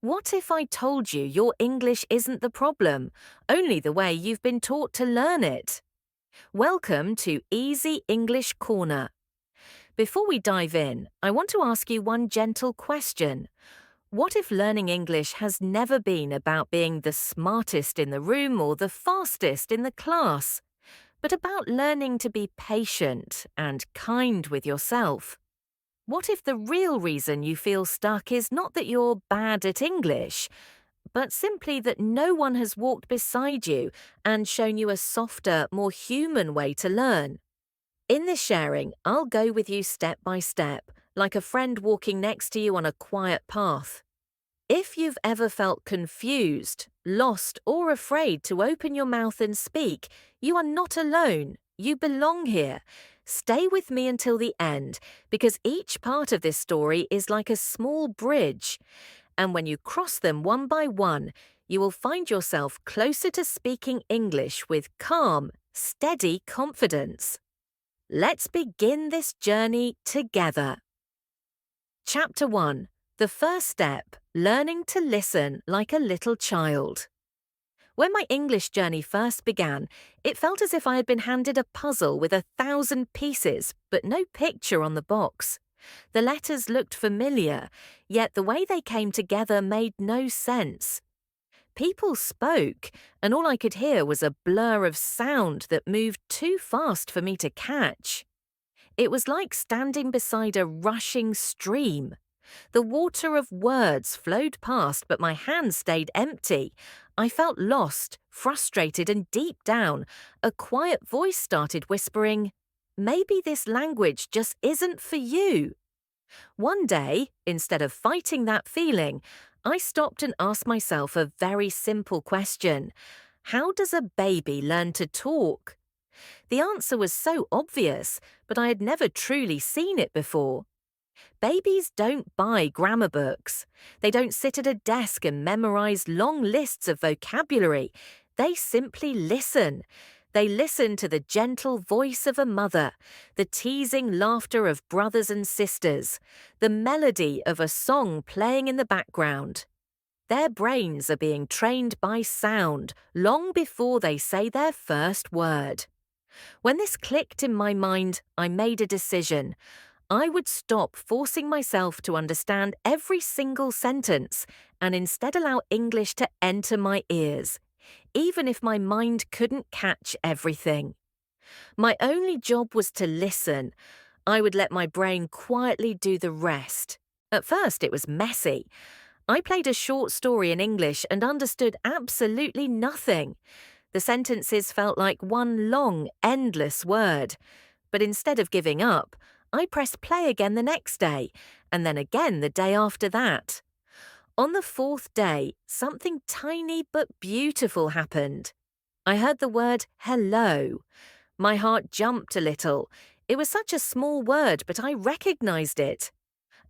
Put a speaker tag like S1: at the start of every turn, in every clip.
S1: What if I told you your English isn't the problem, only the way you've been taught to learn it? Welcome to Easy English Corner. Before we dive in, I want to ask you one gentle question. What if learning English has never been about being the smartest in the room or the fastest in the class, but about learning to be patient and kind with yourself? What if the real reason you feel stuck is not that you're bad at English, but simply that no one has walked beside you and shown you a softer, more human way to learn? In this sharing, I'll go with you step by step, like a friend walking next to you on a quiet path. If you've ever felt confused, lost, or afraid to open your mouth and speak, you are not alone. You belong here. Stay with me until the end, because each part of this story is like a small bridge. And when you cross them one by one, you will find yourself closer to speaking English with calm, steady confidence. Let's begin this journey together. Chapter 1. The first step, learning to listen like a little child. When my English journey first began, it felt as if I had been handed a puzzle with 1,000 pieces, but no picture on the box. The letters looked familiar, yet the way they came together made no sense. People spoke, and all I could hear was a blur of sound that moved too fast for me to catch. It was like standing beside a rushing stream. The water of words flowed past, but my hands stayed empty. I felt lost, frustrated, and deep down, a quiet voice started whispering, "Maybe this language just isn't for you." One day, instead of fighting that feeling, I stopped and asked myself a very simple question. How does a baby learn to talk? The answer was so obvious, but I had never truly seen it before. Babies don't buy grammar books. They don't sit at a desk and memorize long lists of vocabulary. They simply listen. They listen to the gentle voice of a mother, the teasing laughter of brothers and sisters, the melody of a song playing in the background. Their brains are being trained by sound long before they say their first word. When this clicked in my mind, I made a decision. I would stop forcing myself to understand every single sentence and instead allow English to enter my ears, even if my mind couldn't catch everything. My only job was to listen. I would let my brain quietly do the rest. At first, it was messy. I played a short story in English and understood absolutely nothing. The sentences felt like one long, endless word. But instead of giving up, I pressed play again the next day, and then again the day after that. On the fourth day, something tiny but beautiful happened. I heard the word hello. My heart jumped a little. It was such a small word, but I recognized it.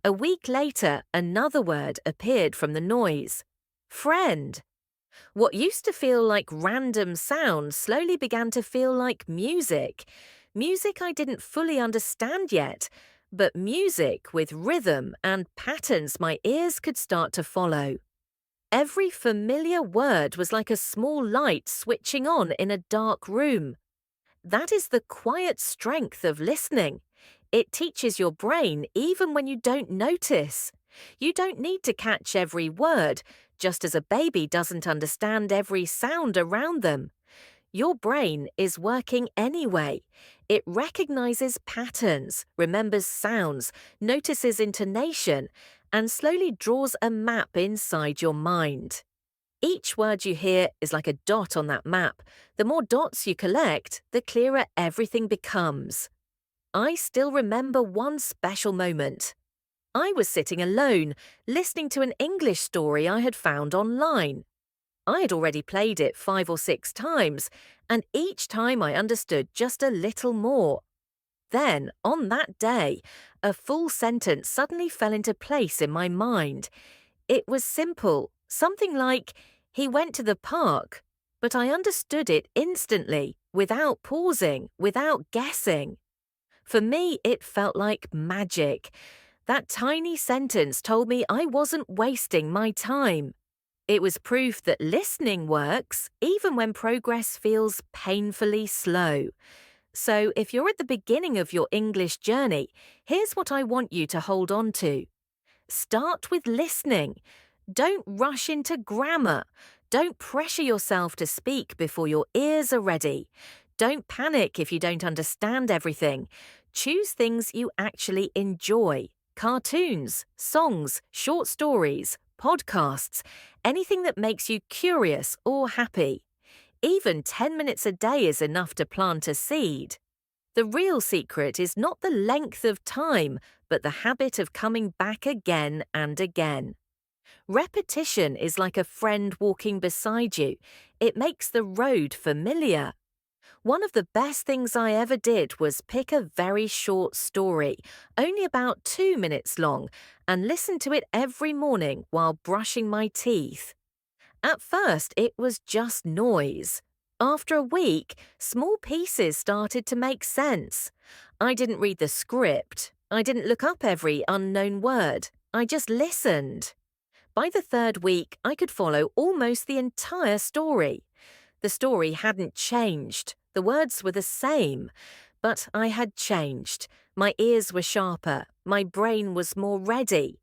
S1: A week later, another word appeared from the noise. Friend. What used to feel like random sounds slowly began to feel like music. Music I didn't fully understand yet, but music with rhythm and patterns my ears could start to follow. Every familiar word was like a small light switching on in a dark room. That is the quiet strength of listening. It teaches your brain even when you don't notice. You don't need to catch every word, just as a baby doesn't understand every sound around them. Your brain is working anyway. It recognizes patterns, remembers sounds, notices intonation, and slowly draws a map inside your mind. Each word you hear is like a dot on that map. The more dots you collect, the clearer everything becomes. I still remember one special moment. I was sitting alone, listening to an English story I had found online. I had already played it 5 or 6 times, and each time I understood just a little more. Then, on that day, a full sentence suddenly fell into place in my mind. It was simple, something like, "He went to the park," but I understood it instantly, without pausing, without guessing. For me, it felt like magic. That tiny sentence told me I wasn't wasting my time. It was proof that listening works even when progress feels painfully slow. So, if you're at the beginning of your English journey, here's what I want you to hold on to. Start with listening. Don't rush into grammar. Don't pressure yourself to speak before your ears are ready. Don't panic if you don't understand everything. Choose things you actually enjoy. Cartoons, songs, short stories, podcasts, anything that makes you curious or happy. Even 10 minutes a day is enough to plant a seed. The real secret is not the length of time, but the habit of coming back again and again. Repetition is like a friend walking beside you. It makes the road familiar. One of the best things I ever did was pick a very short story, only about 2 minutes long, and listen to it every morning while brushing my teeth. At first, it was just noise. After a week, small pieces started to make sense. I didn't read the script. I didn't look up every unknown word. I just listened. By the third week, I could follow almost the entire story. The story hadn't changed. The words were the same. But I had changed. My ears were sharper. My brain was more ready.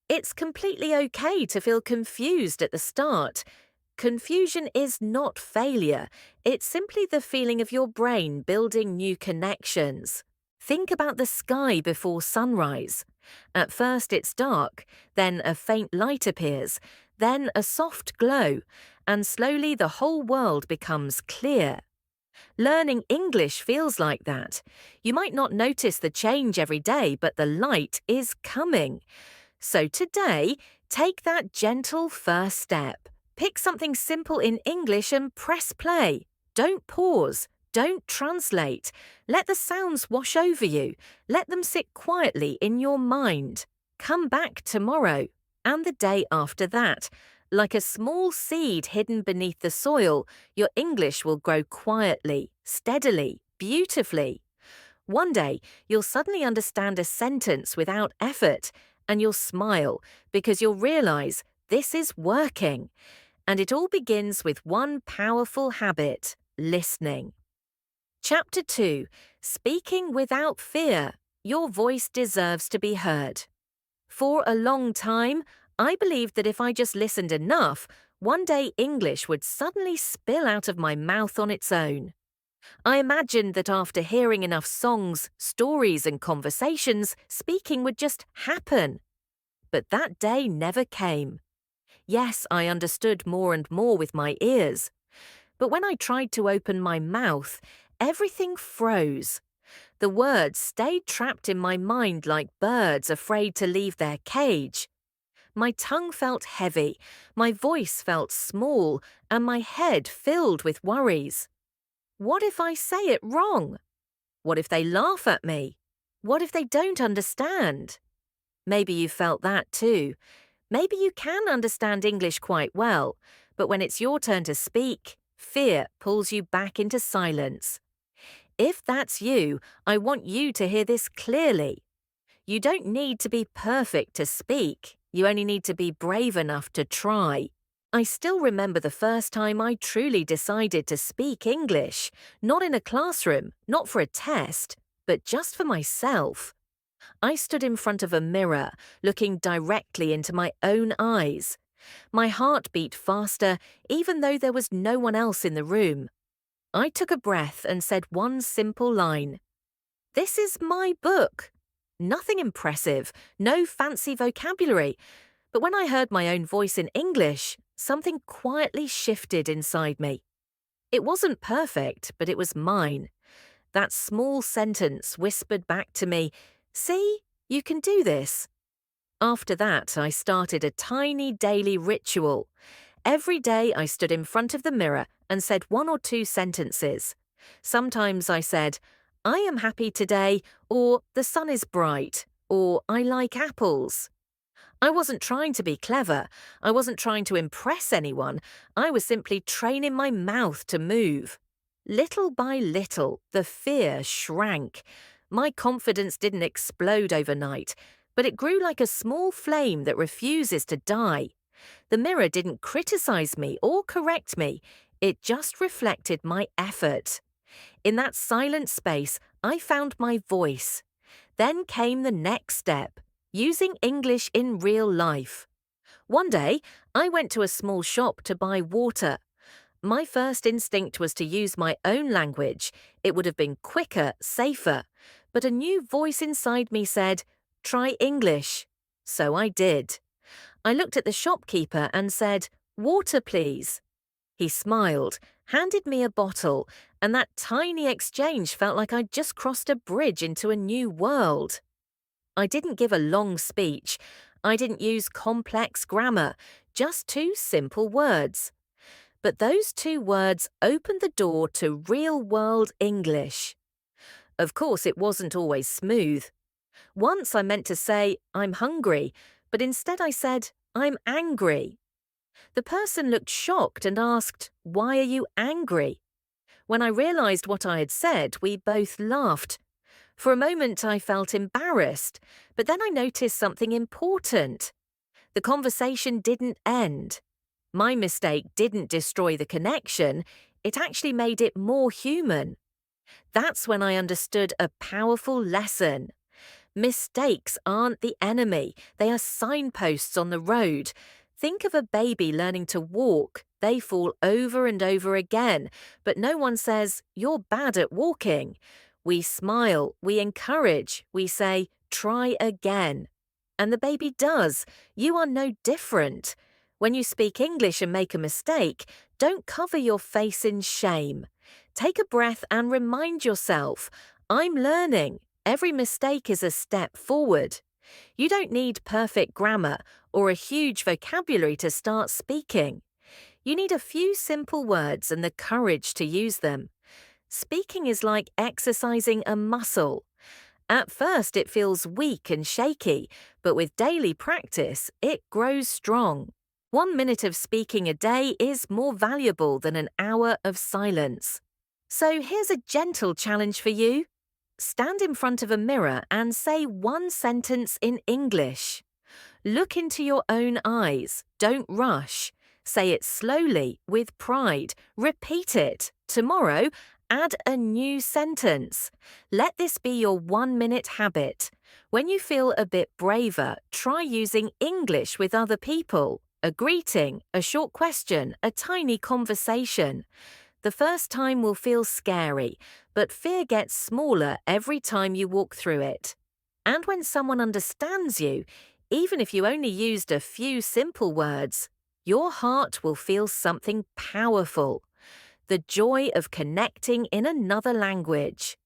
S1: It's completely okay to feel confused at the start. Confusion is not failure. It's simply the feeling of your brain building new connections. Think about the sky before sunrise. At first it's dark, then a faint light appears, then a soft glow, and slowly the whole world becomes clear. Learning English feels like that. You might not notice the change every day, but the light is coming. So today, take that gentle first step. Pick something simple in English and press play. Don't pause. Don't translate. Let the sounds wash over you. Let them sit quietly in your mind. Come back tomorrow and the day after that. Like a small seed hidden beneath the soil, your English will grow quietly, steadily, beautifully. One day, you'll suddenly understand a sentence without effort, and you'll smile because you'll realize this is working. And it all begins with one powerful habit: listening. Chapter 2. Speaking without fear. Your voice deserves to be heard. For a long time, I believed that if I just listened enough, one day English would suddenly spill out of my mouth on its own. I imagined that after hearing enough songs, stories, and conversations, speaking would just happen. But that day never came. Yes, I understood more and more with my ears. But when I tried to open my mouth, everything froze. The words stayed trapped in my mind like birds afraid to leave their cage. My tongue felt heavy, my voice felt small, and my head filled with worries. What if I say it wrong? What if they laugh at me? What if they don't understand? Maybe you felt that too. Maybe you can understand English quite well, but when it's your turn to speak, fear pulls you back into silence. If that's you, I want you to hear this clearly. You don't need to be perfect to speak. You only need to be brave enough to try. I still remember the first time I truly decided to speak English, not in a classroom, not for a test, but just for myself. I stood in front of a mirror, looking directly into my own eyes. My heart beat faster, even though there was no one else in the room. I took a breath and said one simple line. This is my book. Nothing impressive, no fancy vocabulary. But when I heard my own voice in English, something quietly shifted inside me. It wasn't perfect, but it was mine. That small sentence whispered back to me, "See, you can do this." After that, I started a tiny daily ritual. Every day I stood in front of the mirror and said 1 or 2 sentences. Sometimes I said, "I am happy today," or "The sun is bright," or "I like apples." I wasn't trying to be clever. I wasn't trying to impress anyone. I was simply training my mouth to move. Little by little, the fear shrank. My confidence didn't explode overnight, but it grew like a small flame that refuses to die. The mirror didn't criticize me or correct me, it just reflected my effort. In that silent space, I found my voice. Then came the next step, using English in real life. One day, I went to a small shop to buy water. My first instinct was to use my own language. It would have been quicker, safer. But a new voice inside me said, "Try English." So I did. I looked at the shopkeeper and said, "Water, please." He smiled, handed me a bottle, and that tiny exchange felt like I'd just crossed a bridge into a new world. I didn't give a long speech. I didn't use complex grammar, just two simple words. But those two words opened the door to real-world English. Of course, it wasn't always smooth. Once I meant to say, "I'm hungry," but instead I said, "I'm angry." The person looked shocked and asked, "Why are you angry?" When I realized what I had said, we both laughed. For a moment, I felt embarrassed, but then I noticed something important. The conversation didn't end. My mistake didn't destroy the connection, it actually made it more human. That's when I understood a powerful lesson. Mistakes aren't the enemy, they are signposts on the road. Think of a baby learning to walk. They fall over and over again, but no one says, "You're bad at walking." We smile, we encourage, we say, "Try again." And the baby does. You are no different. When you speak English and make a mistake, don't cover your face in shame. Take a breath and remind yourself, "I'm learning. Every mistake is a step forward." You don't need perfect grammar or a huge vocabulary to start speaking. You need a few simple words and the courage to use them. Speaking is like exercising a muscle. At first, it feels weak and shaky, but with daily practice, it grows strong. 1 minute of speaking a day is more valuable than an hour of silence. So here's a gentle challenge for you. Stand in front of a mirror and say one sentence in English. Look into your own eyes. Don't rush. Say it slowly, with pride. Repeat it. Tomorrow, add a new sentence. Let this be your 1-minute habit. When you feel a bit braver, try using English with other people. A greeting, a short question, a tiny conversation. The first time will feel scary, but fear gets smaller every time you walk through it. And when someone understands you, even if you only used a few simple words, your heart will feel something powerful. The joy of connecting in another language.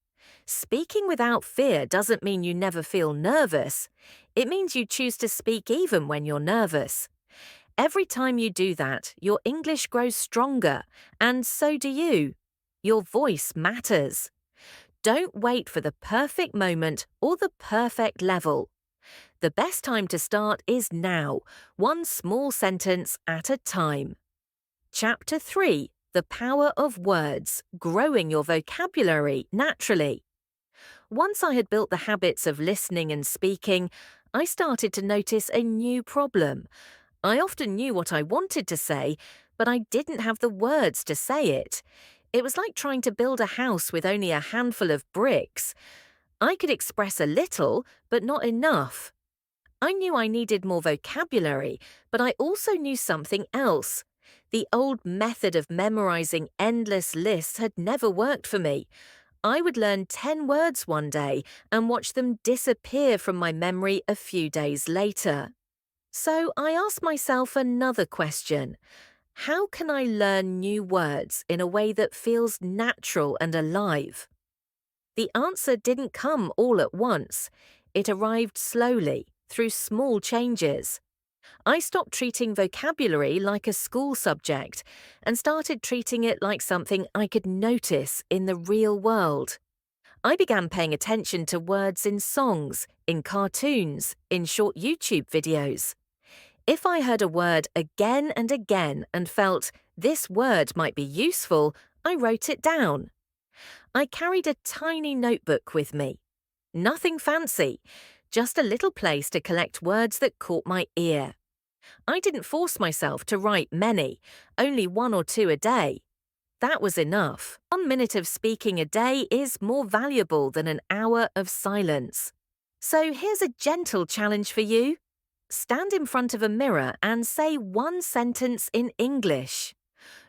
S1: Speaking without fear doesn't mean you never feel nervous. It means you choose to speak even when you're nervous. Every time you do that, your English grows stronger, and so do you. Your voice matters. Don't wait for the perfect moment or the perfect level. The best time to start is now, one small sentence at a time. Chapter 3. The Power of Words, Growing Your Vocabulary Naturally. Once I had built the habits of listening and speaking, I started to notice a new problem. I often knew what I wanted to say, but I didn't have the words to say it. It was like trying to build a house with only a handful of bricks. I could express a little, but not enough. I knew I needed more vocabulary, but I also knew something else. The old method of memorizing endless lists had never worked for me. I would learn 10 words one day and watch them disappear from my memory a few days later. So I asked myself another question. How can I learn new words in a way that feels natural and alive? The answer didn't come all at once. It arrived slowly, through small changes. I stopped treating vocabulary like a school subject and started treating it like something I could notice in the real world. I began paying attention to words in songs, in cartoons, in short YouTube videos. If I heard a word again and again and felt this word might be useful, I wrote it down. I carried a tiny notebook with me. Nothing fancy, just a little place to collect words that caught my ear. I didn't force myself to write many, only 1 or 2 a day. That was enough. 1 minute of speaking a day is more valuable than an hour of silence. So here's a gentle challenge for you. Stand in front of a mirror and say one sentence in English.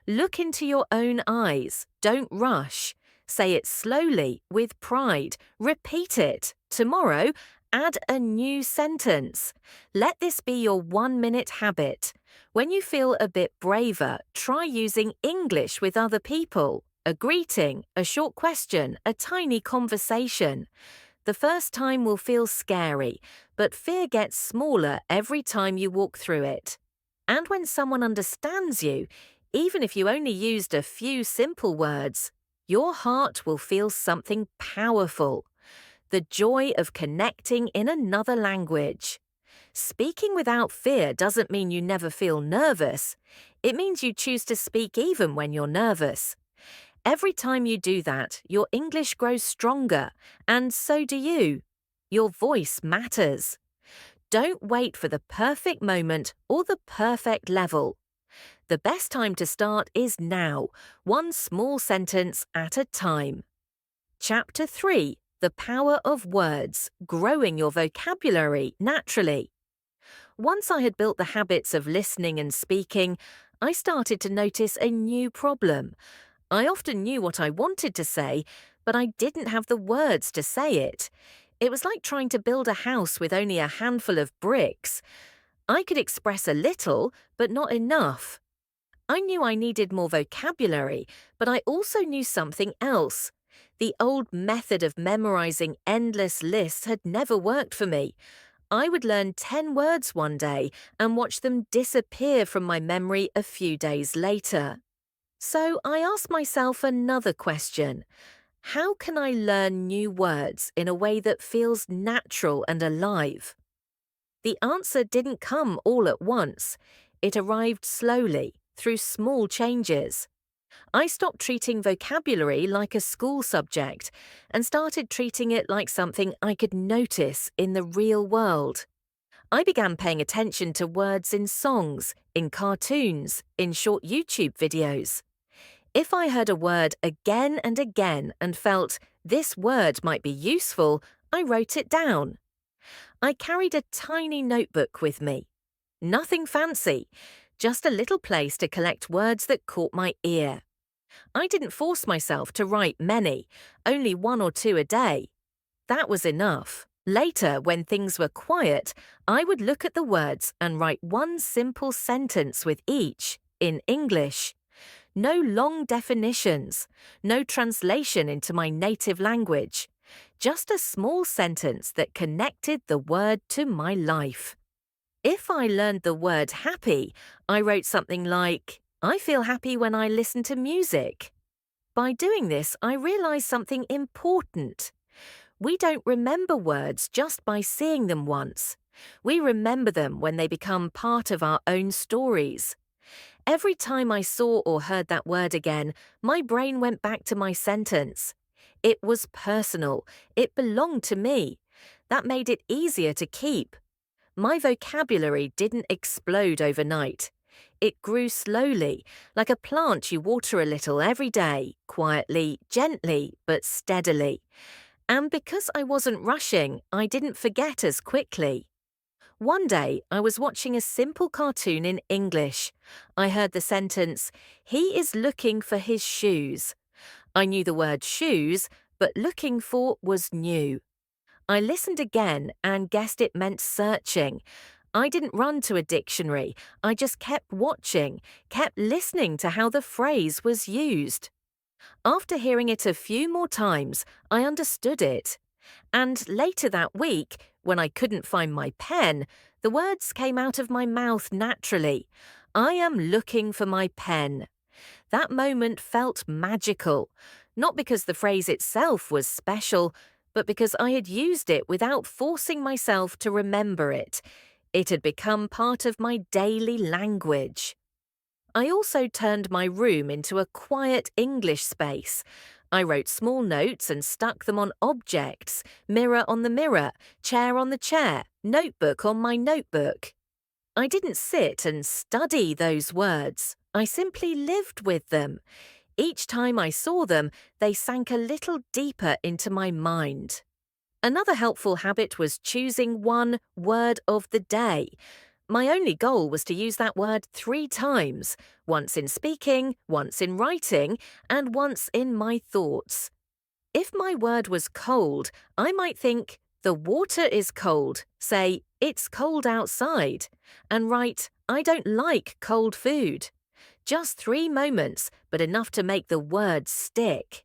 S1: Look into your own eyes. Don't rush. Say it slowly, with pride. Repeat it. Tomorrow, add a new sentence. Let this be your 1 minute habit. When you feel a bit braver, try using English with other people. A greeting, a short question, a tiny conversation. The first time will feel scary, but fear gets smaller every time you walk through it. And when someone understands you, even if you only used a few simple words, your heart will feel something powerful. The joy of connecting in another language. Speaking without fear doesn't mean you never feel nervous. It means you choose to speak even when you're nervous. Every time you do that, your English grows stronger, and so do you. Your voice matters. Don't wait for the perfect moment or the perfect level. The best time to start is now, one small sentence at a time. Chapter 3: The Power of Words, Growing Your Vocabulary Naturally. Once I had built the habits of listening and speaking, I started to notice a new problem. I often knew what I wanted to say, but I didn't have the words to say it. It was like trying to build a house with only a handful of bricks. I could express a little, but not enough. I knew I needed more vocabulary, but I also knew something else. The old method of memorizing endless lists had never worked for me. I would learn 10 words one day and watch them disappear from my memory a few days later. So I asked myself another question. How can I learn new words in a way that feels natural and alive? The answer didn't come all at once. It arrived slowly, through small changes. I stopped treating vocabulary like a school subject and started treating it like something I could notice in the real world. I began paying attention to words in songs, in cartoons, in short YouTube videos. If I heard a word again and again and felt this word might be useful, I wrote it down. I carried a tiny notebook with me. Nothing fancy, just a little place to collect words that caught my ear. I didn't force myself to write many, only 1 or 2 a day. That was enough. Later, when things were quiet, I would look at the words and write one simple sentence with each, in English. No long definitions, no translation into my native language. Just a small sentence that connected the word to my life. If I learned the word happy, I wrote something like, I feel happy when I listen to music. By doing this, I realized something important. We don't remember words just by seeing them once. We remember them when they become part of our own stories. Every time I saw or heard that word again, my brain went back to my sentence. It was personal. It belonged to me. That made it easier to keep. My vocabulary didn't explode overnight. It grew slowly, like a plant you water a little every day, quietly, gently, but steadily. And because I wasn't rushing, I didn't forget as quickly. One day, I was watching a simple cartoon in English. I heard the sentence, "He is looking for his shoes." I knew the word shoes, but looking for was new. I listened again and guessed it meant searching. I didn't run to a dictionary. I just kept watching, kept listening to how the phrase was used. After hearing it a few more times, I understood it. And later that week, when I couldn't find my pen, the words came out of my mouth naturally. I am looking for my pen. That moment felt magical, not because the phrase itself was special, but because I had used it without forcing myself to remember it. It had become part of my daily language. I also turned my room into a quiet English space. I wrote small notes and stuck them on objects, mirror on the mirror, chair on the chair, notebook on my notebook. I didn't sit and study those words. I simply lived with them. Each time I saw them, they sank a little deeper into my mind. Another helpful habit was choosing one word of the day. My only goal was to use that word 3 times, once in speaking, once in writing, and once in my thoughts. If my word was cold, I might think, the water is cold, say, it's cold outside, and write, I don't like cold food. Just 3 moments, but enough to make the word stick.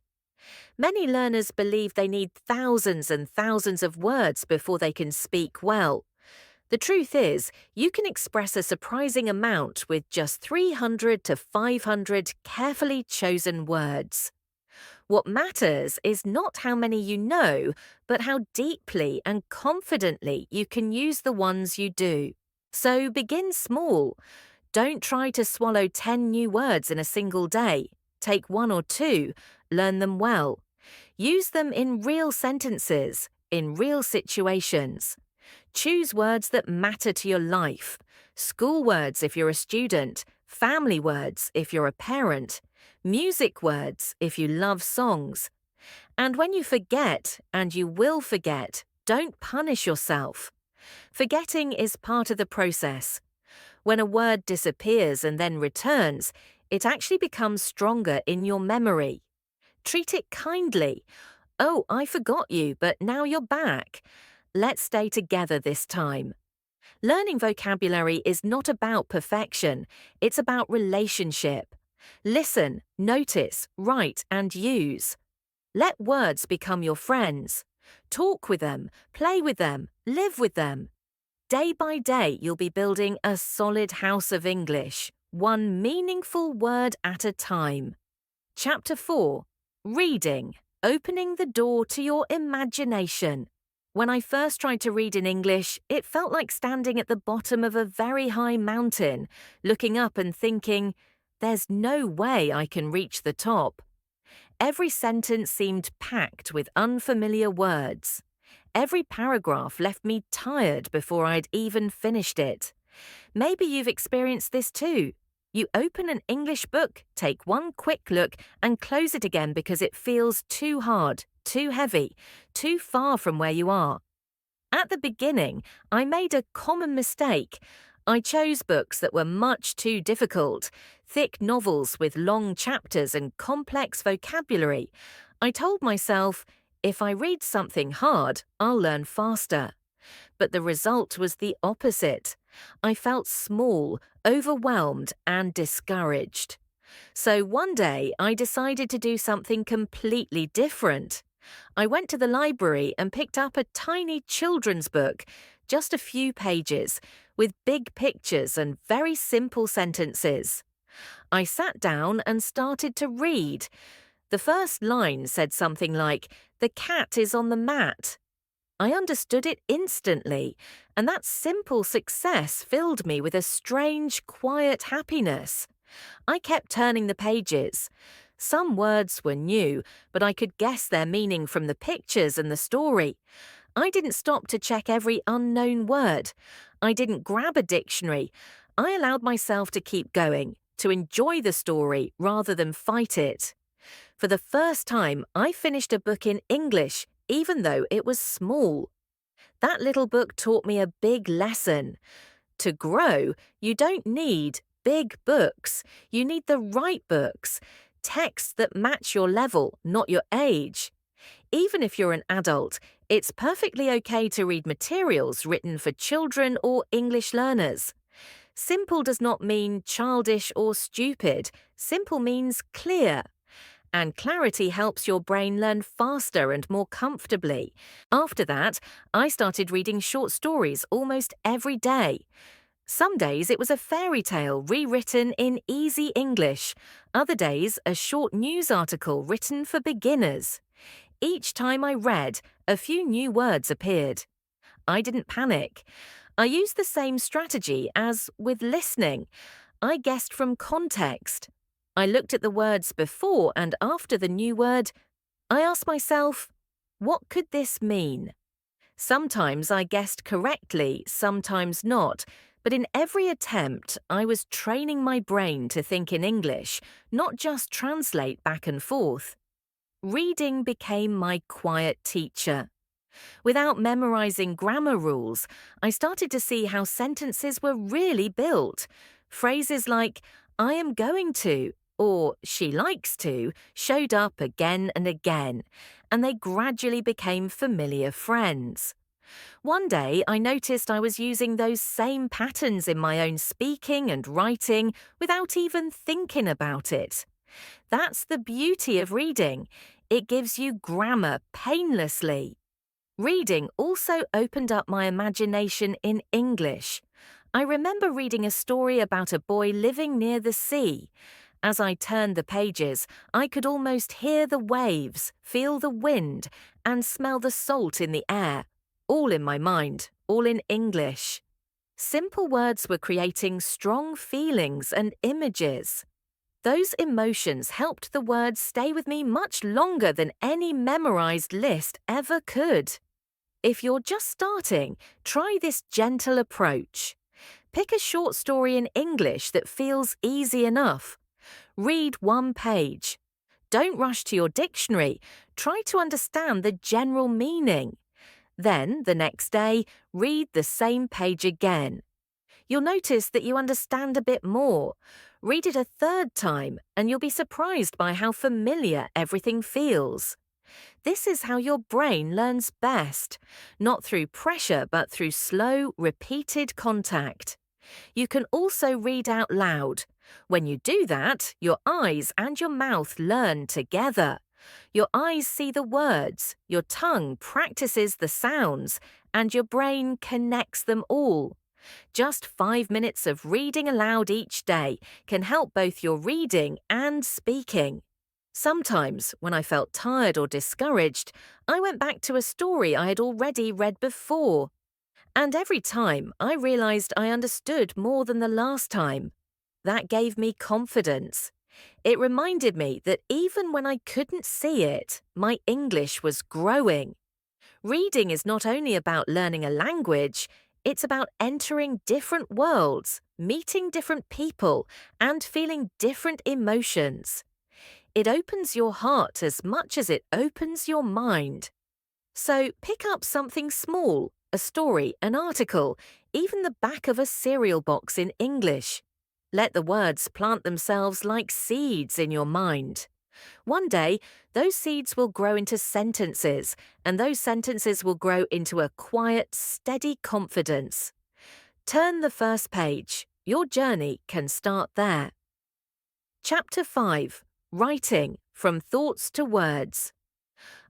S1: Many learners believe they need thousands and thousands of words before they can speak well. The truth is, you can express a surprising amount with just 300 to 500 carefully chosen words. What matters is not how many you know, but how deeply and confidently you can use the ones you do. So begin small. Don't try to swallow 10 new words in a single day. Take 1 or 2, learn them well. Use them in real sentences, in real situations. Choose words that matter to your life. School words if you're a student, family words if you're a parent, music words if you love songs. And when you forget, and you will forget, don't punish yourself. Forgetting is part of the process. When a word disappears and then returns, it actually becomes stronger in your memory. Treat it kindly. Oh, I forgot you, but now you're back. Let's stay together this time. Learning vocabulary is not about perfection, it's about relationship. Listen, notice, write, and use. Let words become your friends. Talk with them, play with them, live with them. Day by day, you'll be building a solid house of English, one meaningful word at a time. Chapter 4. Reading. Opening the door to your imagination. When I first tried to read in English, it felt like standing at the bottom of a very high mountain, looking up and thinking, there's no way I can reach the top. Every sentence seemed packed with unfamiliar words. Every paragraph left me tired before I'd even finished it. Maybe you've experienced this too. You open an English book, take one quick look, and close it again because it feels too hard, too heavy, too far from where you are. At the beginning, I made a common mistake. I chose books that were much too difficult, thick novels with long chapters and complex vocabulary. I told myself, if I read something hard, I'll learn faster. But the result was the opposite. I felt small, overwhelmed, and discouraged. So one day, I decided to do something completely different. I went to the library and picked up a tiny children's book, just a few pages, with big pictures and very simple sentences. I sat down and started to read. The first line said something like, "The cat is on the mat." I understood it instantly, and that simple success filled me with a strange, quiet happiness. I kept turning the pages. Some words were new, but I could guess their meaning from the pictures and the story. I didn't stop to check every unknown word. I didn't grab a dictionary. I allowed myself to keep going, to enjoy the story rather than fight it. For the first time, I finished a book in English, even though it was small. That little book taught me a big lesson. To grow, you don't need big books. You need the right books, texts that match your level, not your age. Even if you're an adult, it's perfectly okay to read materials written for children or English learners. Simple does not mean childish or stupid. Simple means clear. And clarity helps your brain learn faster and more comfortably. After that, I started reading short stories almost every day. Some days it was a fairy tale rewritten in easy English. Other days, a short news article written for beginners. Each time I read, a few new words appeared. I didn't panic. I used the same strategy as with listening. I guessed from context. I looked at the words before and after the new word I asked myself, what could this mean? Sometimes I guessed correctly, sometimes not, but in every attempt, I was training my brain to think in English, not just translate back and forth. Reading became my quiet teacher. Without memorizing grammar rules, I started to see how sentences were really built. Phrases like, I am going to, or she likes to, showed up again and again, and they gradually became familiar friends. One day, I noticed I was using those same patterns in my own speaking and writing without even thinking about it. That's the beauty of reading. It gives you grammar painlessly. Reading also opened up my imagination in English. I remember reading a story about a boy living near the sea. As I turned the pages, I could almost hear the waves, feel the wind, and smell the salt in the air. All in my mind, all in English. Simple words were creating strong feelings and images. Those emotions helped the words stay with me much longer than any memorized list ever could. If you're just starting, try this gentle approach. Pick a short story in English that feels easy enough. Read one page. Don't rush to your dictionary. Try to understand the general meaning. Then, the next day, read the same page again. You'll notice that you understand a bit more. Read it a third time, and you'll be surprised by how familiar everything feels. This is how your brain learns best, not through pressure but through slow, repeated contact. You can also read out loud. When you do that, your eyes and your mouth learn together. Your eyes see the words, your tongue practices the sounds, and your brain connects them all. Just 5 minutes of reading aloud each day can help both your reading and speaking. Sometimes, when I felt tired or discouraged, I went back to a story I had already read before. And every time, I realized I understood more than the last time. That gave me confidence. It reminded me that even when I couldn't see it, my English was growing. Reading is not only about learning a language, it's about entering different worlds, meeting different people, and feeling different emotions. It opens your heart as much as it opens your mind. So pick up something small, a story, an article, even the back of a cereal box in English. Let the words plant themselves like seeds in your mind. One day, those seeds will grow into sentences, and those sentences will grow into a quiet, steady confidence. Turn the first page. Your journey can start there. Chapter 5. Writing, from thoughts to words.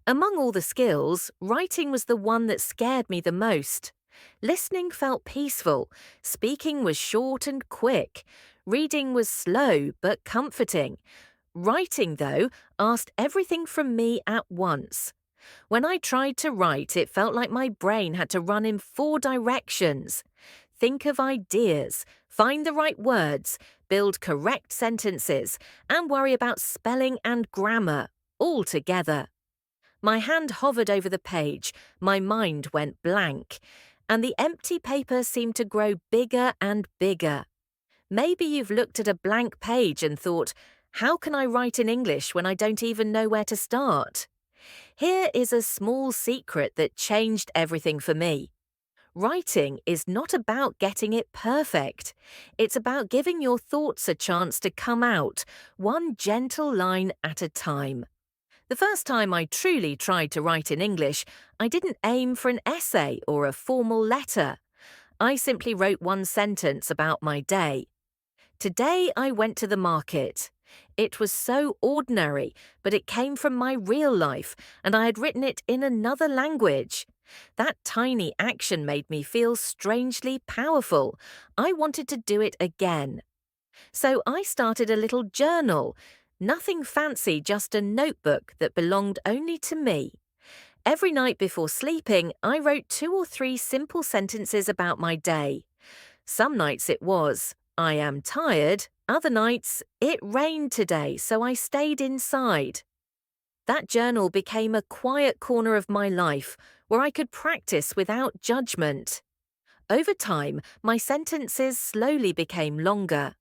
S1: Among all the skills, writing was the one that scared me the most. Listening felt peaceful, speaking was short and quick, reading was slow but comforting. Writing, though, asked everything from me at once. When I tried to write, it felt like my brain had to run in 4 directions. Think of ideas, find the right words, build correct sentences, and worry about spelling and grammar, all together. My hand hovered over the page, my mind went blank, and the empty paper seemed to grow bigger and bigger. Maybe you've looked at a blank page and thought, how can I write in English when I don't even know where to start? Here is a small secret that changed everything for me. Writing is not about getting it perfect. It's about giving your thoughts a chance to come out, one gentle line at a time. The first time I truly tried to write in English, I didn't aim for an essay or a formal letter. I simply wrote one sentence about my day. Today I went to the market. It was so ordinary, but it came from my real life, and I had written it in another language. That tiny action made me feel strangely powerful. I wanted to do it again. So I started a little journal. Nothing fancy, just a notebook that belonged only to me. Every night before sleeping, I wrote 2 or 3 simple sentences about my day. Some nights it was, I am tired. Other nights, it rained today, so I stayed inside. That journal became a quiet corner of my life where I could practice without judgment. Over time, my sentences slowly became longer.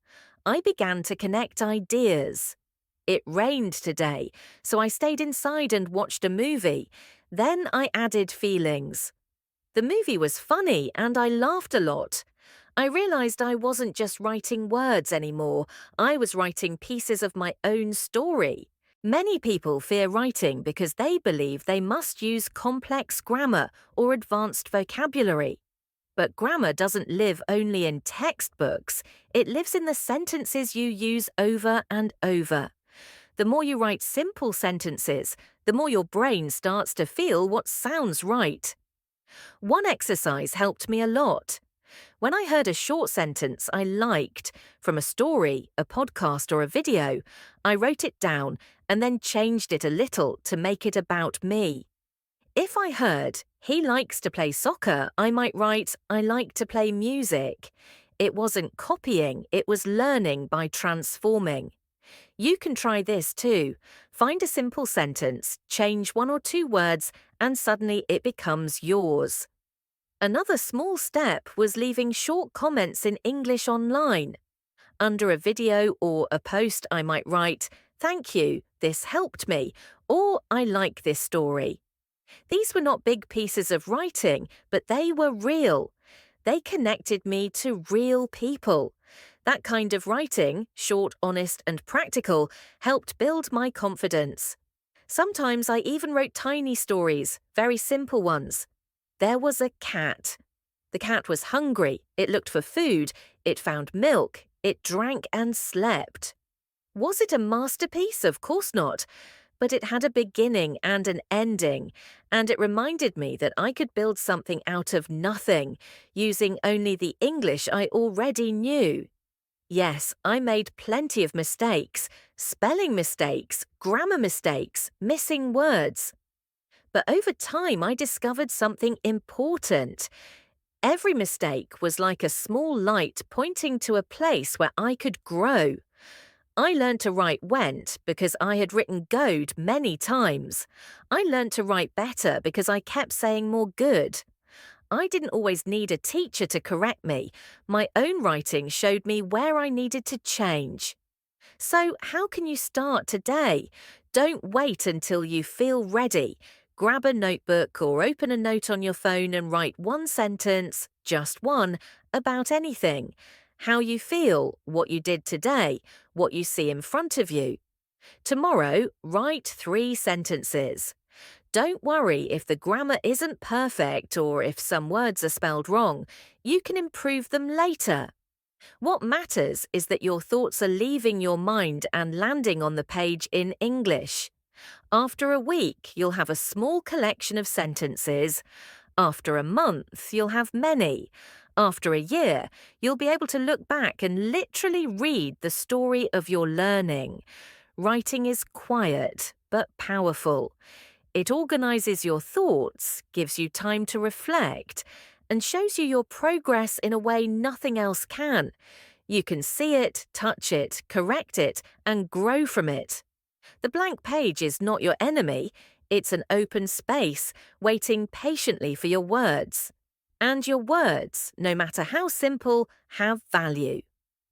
S1: I began to connect ideas. It rained today, so I stayed inside and watched a movie. Then I added feelings. The movie was funny and I laughed a lot. I realized I wasn't just writing words anymore, I was writing pieces of my own story. Many people fear writing because they believe they must use complex grammar or advanced vocabulary. But grammar doesn't live only in textbooks, it lives in the sentences you use over and over. The more you write simple sentences, the more your brain starts to feel what sounds right. One exercise helped me a lot. When I heard a short sentence I liked, from a story, a podcast, or a video, I wrote it down and then changed it a little to make it about me. If I heard, he likes to play soccer, I might write, I like to play music. It wasn't copying, it was learning by transforming. You can try this too. Find a simple sentence, change one or two words, and suddenly it becomes yours. Another small step was leaving short comments in English online. Under a video or a post, I might write, "Thank you, this helped me," or "I like this story." These were not big pieces of writing, but they were real. They connected me to real people. That kind of writing, short, honest, and practical, helped build my confidence. Sometimes I even wrote tiny stories, very simple ones. There was a cat. The cat was hungry, it looked for food, it found milk, it drank and slept. Was it a masterpiece? Of course not. But it had a beginning and an ending, and it reminded me that I could build something out of nothing, using only the English I already knew. Yes, I made plenty of mistakes, spelling mistakes, grammar mistakes, missing words. But over time, I discovered something important. Every mistake was like a small light pointing to a place where I could grow. I learned to write went because I had written goad many times. I learned to write better because I kept saying more good. I didn't always need a teacher to correct me. My own writing showed me where I needed to change. So, how can you start today? Don't wait until you feel ready. Grab a notebook or open a note on your phone and write one sentence, just one, about anything. How you feel, what you did today, what you see in front of you. Tomorrow, write 3 sentences. Don't worry if the grammar isn't perfect or if some words are spelled wrong. You can improve them later. What matters is that your thoughts are leaving your mind and landing on the page in English. After a week, you'll have a small collection of sentences. After a month, you'll have many. After a year, you'll be able to look back and literally read the story of your learning. Writing is quiet, but powerful. It organizes your thoughts, gives you time to reflect, and shows you your progress in a way nothing else can. You can see it, touch it, correct it, and grow from it. The blank page is not your enemy, it's an open space, waiting patiently for your words. And your words, no matter how simple, have value.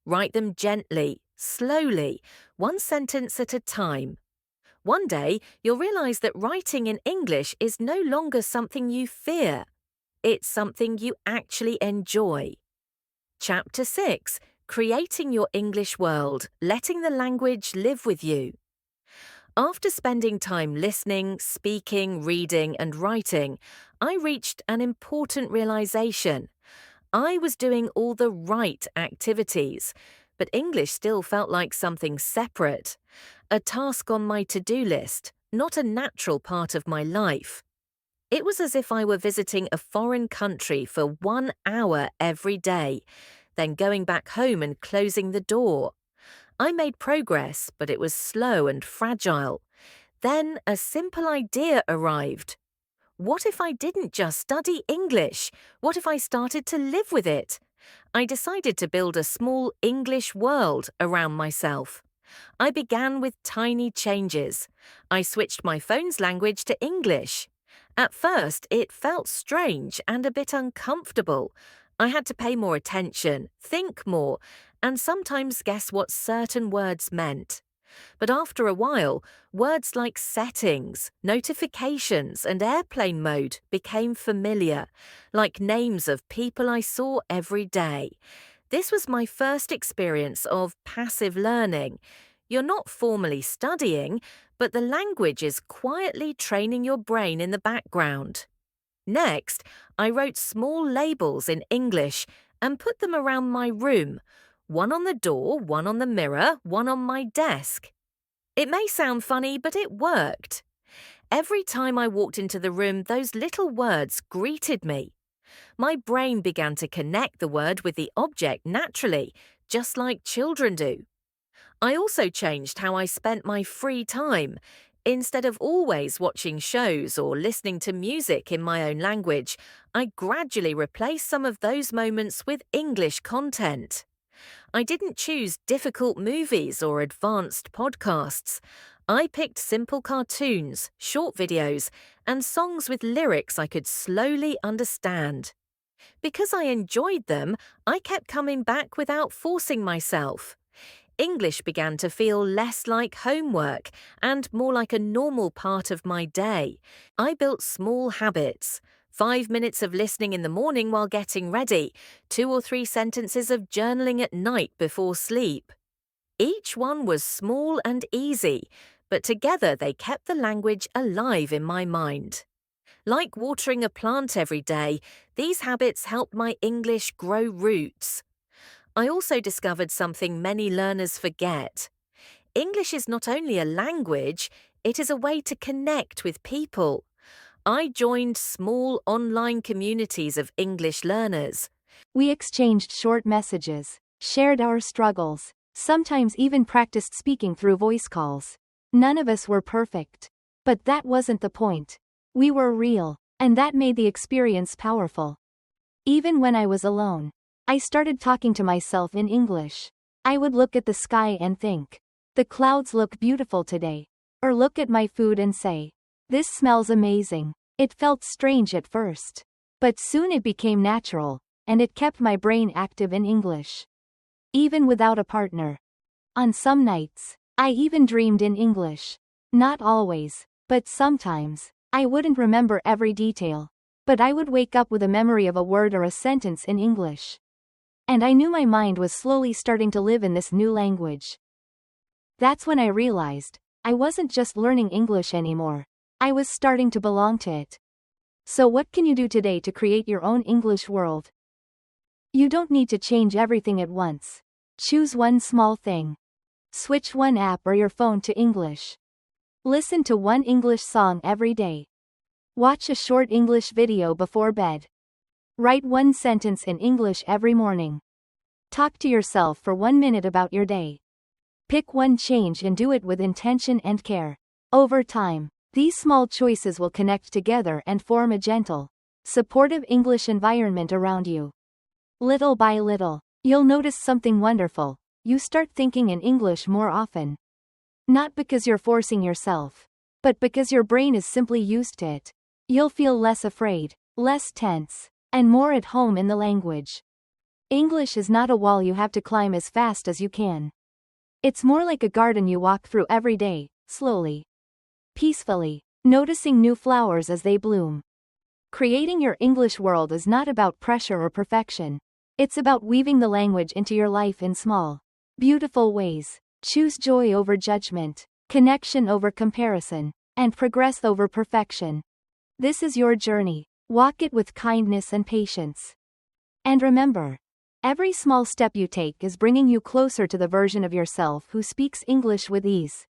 S1: Write them gently, slowly, one sentence at a time. One day, you'll realize that writing in English is no longer something you fear. It's something you actually enjoy. Chapter 6: Creating Your English World, Letting the Language Live with You. After spending time listening, speaking, reading, and writing, I reached an important realization. I was doing all the right activities, but English still felt like something separate, a task on my to-do list, not a natural part of my life. It was as if I were visiting a foreign country for 1 hour every day, then going back home and closing the door. I made progress, but it was slow and fragile. Then a simple idea arrived. What if I didn't just study English? What if I started to live with it? I decided to build a small English world around myself. I began with tiny changes. I switched my phone's language to English. At first, it felt strange and a bit uncomfortable. I had to pay more attention, think more, and sometimes guess what certain words meant. But after a while, words like settings, notifications, and airplane mode became familiar, like names of people I saw every day. This was my first experience of passive learning. You're not formally studying, but the language is quietly training your brain in the background. Next, I wrote small labels in English and put them around my room, one on the door, one on the mirror, one on my desk. It may sound funny, but it worked. Every time I walked into the room, those little words greeted me. My brain began to connect the word with the object naturally, just like children do. I also changed how I spent my free time. Instead of always watching shows or listening to music in my own language, I gradually replaced some of those moments with English content. I didn't choose difficult movies or advanced podcasts. I picked simple cartoons, short videos, and songs with lyrics I could slowly understand. Because I enjoyed them, I kept coming back without forcing myself. English began to feel less like homework and more like a normal part of my day. I built small habits. 5 minutes of listening in the morning while getting ready, 2 or 3 sentences of journaling at night before sleep. Each one was small and easy, but together they kept the language alive in my mind. Like watering a plant every day, these habits helped my English grow roots. I also discovered something many learners forget. English is not only a language, it is a way to connect with people. I joined small online communities of English learners.
S2: We exchanged short messages, shared our struggles, sometimes even practiced speaking through voice calls. None of us were perfect. But that wasn't the point. We were real, and that made the experience powerful. Even when I was alone, I started talking to myself in English. I would look at the sky and think, the clouds look beautiful today. Or look at my food and say, this smells amazing. It felt strange at first. But soon it became natural, and it kept my brain active in English. Even without a partner. On some nights, I even dreamed in English. Not always, but sometimes. I wouldn't remember every detail. But I would wake up with a memory of a word or a sentence in English. And I knew my mind was slowly starting to live in this new language. That's when I realized, I wasn't just learning English anymore. I was starting to belong to it. So what can you do today to create your own English world? You don't need to change everything at once. Choose one small thing. Switch one app or your phone to English. Listen to one English song every day. Watch a short English video before bed. Write one sentence in English every morning. Talk to yourself for 1 minute about your day. Pick one change and do it with intention and care. Over time, these small choices will connect together and form a gentle, supportive English environment around you. Little by little, you'll notice something wonderful. You start thinking in English more often. Not because you're forcing yourself, but because your brain is simply used to it. You'll feel less afraid, less tense, and more at home in the language. English is not a wall you have to climb as fast as you can. It's more like a garden you walk through every day, slowly, peacefully, noticing new flowers as they bloom. Creating your English world is not about pressure or perfection. It's about weaving the language into your life in small, beautiful ways. Choose joy over judgment, connection over comparison, and progress over perfection. This is your journey. Walk it with kindness and patience. And remember, every small step you take is bringing you closer to the version of yourself who speaks English with ease,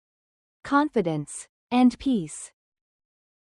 S2: confidence, and peace.